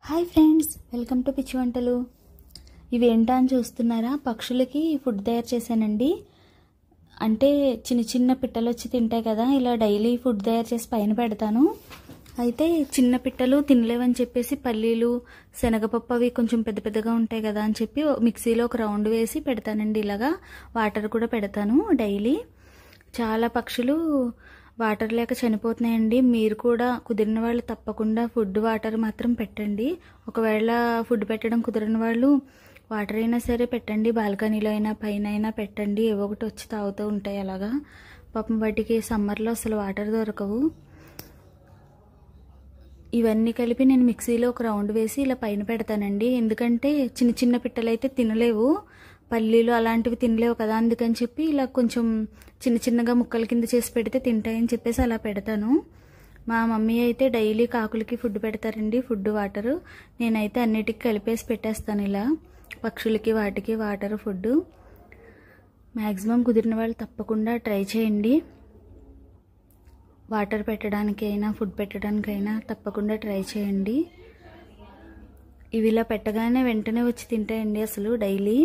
Hi friends, welcome to పిచ్చి వంటలు. ఇవి ఏంటా అని చూస్తున్నారా? పక్షులకి ఫుడ్ తయారు చేశానండి. అంటే చిన్న చిన్న పిట్టలు వచ్చి తింటాయి కదా, ఇలా డైలీ ఫుడ్ తయారు చేసి పైన పెడతాను. అయితే చిన్న పిట్టలు తినలేవని చెప్పేసి పల్లీలు, శనగపప్పు అవి కొంచెం పెద్ద పెద్దగా ఉంటాయి కదా అని చెప్పి మిక్సీలో ఒక రౌండ్ వేసి పెడతానండి. ఇలాగా వాటర్ కూడా పెడతాను డైలీ. చాలా పక్షులు వాటర్ లేక చనిపోతున్నాయండి. మీరు కూడా కుదిరిన వాళ్ళు తప్పకుండా ఫుడ్ వాటర్ మాత్రం పెట్టండి. ఒకవేళ ఫుడ్ పెట్టడం కుదిరిన వాళ్ళు వాటర్ అయినా సరే పెట్టండి, బాల్కనీలో అయినా పైన అయినా పెట్టండి. ఏవో ఒకటి వచ్చి తాగుతూ ఉంటాయి. అలాగా పాపం వాటికి సమ్మర్లో అసలు వాటర్ దొరకవు. ఇవన్నీ కలిపి నేను మిక్సీలో ఒక రౌండ్ వేసి ఇలా పైన పెడతానండి. ఎందుకంటే చిన్న చిన్న పిట్టలు అయితే తినలేవు, పల్లీలు అలాంటివి తినలేవు కదా, అందుకని చెప్పి ఇలా కొంచెం చిన్న చిన్నగా ముక్కల కింద చేసి పెడితే తింటాయని చెప్పేసి అలా పెడతాను. మా మమ్మీ అయితే డైలీ కాకులకి ఫుడ్ పెడతారండి, ఫుడ్ వాటరు. నేనైతే అన్నిటికీ కలిపేసి పెట్టేస్తాను ఇలా, పక్షులకి వాటికి వాటర్ ఫుడ్. మ్యాక్సిమం కుదిరిన వాళ్ళు తప్పకుండా ట్రై చేయండి. వాటర్ పెట్టడానికైనా ఫుడ్ పెట్టడానికైనా తప్పకుండా ట్రై చేయండి. ఇవి ఇలా పెట్టగానే వెంటనే వచ్చి తింటాయండి అసలు డైలీ.